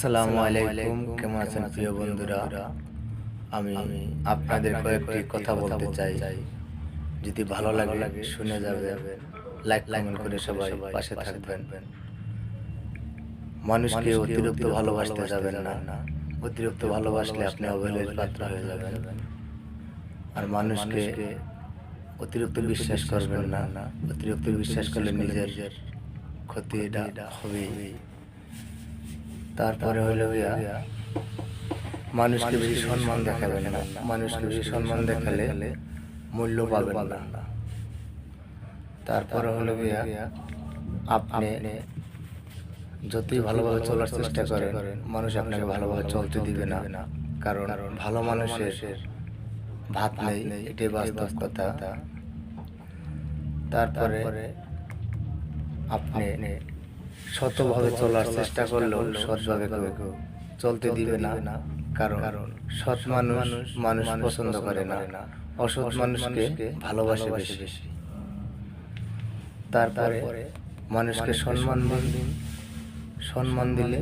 আসসালামু আলাইকুম, কেমন আছেন প্রিয় বন্ধুরা? আমি আপনাদের কয়েকটি কথা বলতে চাই। যদি ভালো লাগে শুনে যাবেন, লাইক কমেন্ট করে সবাই পাশে থাকবেন। মানুষকে অতিরিক্ত ভালোবাসতে যাবেন না। অতিরিক্ত ভালোবাসলে আপনি অবহেলার পাত্র হয়ে যাবেন। আর মানুষকে অতিরিক্ত বিশ্বাস করবেন না। অতিরিক্ত বিশ্বাস করলে নিজের ক্ষতিটা হবেই। তারপরে হলো গিয়া মানুষকে বেশি সম্মান দেখাবেন না। মানুষকে বেশি সম্মান দেখালে মূল্য পাবেন না। তারপরে হলো গিয়া আপনি যতই ভালোভাবে চলার চেষ্টা করেন, মানুষ আপনাকে ভালোভাবে চলতে দিবে না। কারণ ভালো মানুষের ভাত নেই, এটাই বাস্তব কথা। তারপরে আপনি সৎভাবে চলার চেষ্টা করলেও সৎভাবে কেউ চলতে দিবে না। কারণ সৎ মানুষ পছন্দ করে না, অসৎ মানুষকে ভালোবাসে বেশি। তারপরে মানুষকে সম্মান দিলে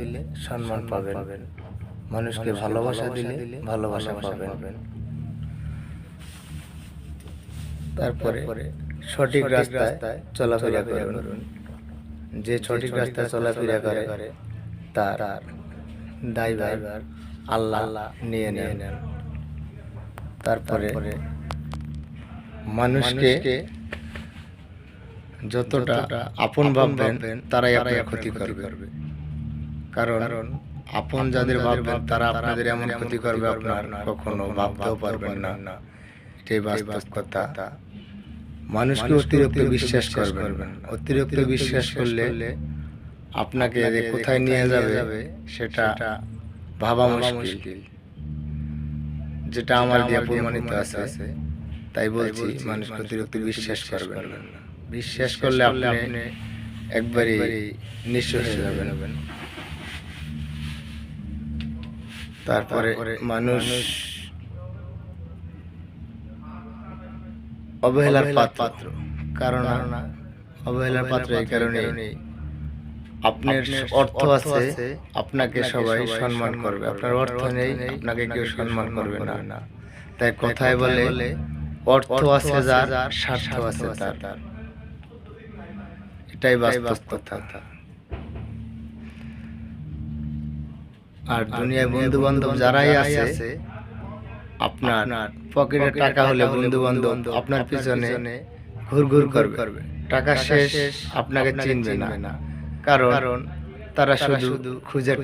সম্মান পাবেন। মানুষকে ভালোবাসা দিলে ভালোবাসা পাবেন। তারপরে সঠিক রাস্তায় চলাফেরা করুন। যে সঠিক রাস্তায় চলাফেরা করে তার দায়ভার আল্লাহ নিয়ে নেন। তারপরে মানুষকে যতটা আপন ভাববেন তারাই আপনার ক্ষতি করবে। কারণ আপন যাদের ভাববেন তারা আপনাদের এমন ক্ষতি করবে আপনার কখনো ভাবতেও পারবেন না। এটাই বাস্তব কথা। মানুষকে অতিরিক্ত বিশ্বাস করবেন না। অতিরিক্ত বিশ্বাস করলে আপনাকে যে কোথায় নিয়ে যাবে সেটা ভাবা মুশকিল। যেটা আমার দিয়ে প্রমাণিত আছে, তাই বলছি মানুষকে অতিরিক্ত বিশ্বাস করবেন না। বিশ্বাস করলে আপনি একবারই নিঃস্ব হয়ে যাবেন। তারপরে মানুষ অবহেলার পাত্র। কারণ অবহেলার পাত্র এই কারণে আপনার অর্থ আছে, আপনাকে সবাই সম্মান করবে। আপনার অর্থ নেই, আপনাকে কেউ সম্মান করবে না। তাই কথায় বলে অর্থ আছে যার, স্বার্থ আছে তার। এটাই বাস্তব কথা। আর দুনিয়ায় বন্ধু বান্ধব যারাই আছে, আপনার পকেটে টাকা হলে বন্ধু বান্ধব আপনার পিছনে ঘুরঘুর করবে। টাকা শেষ আপনাকে চিনবে না। কারণ তারা শুধু খুঁজে টাকা।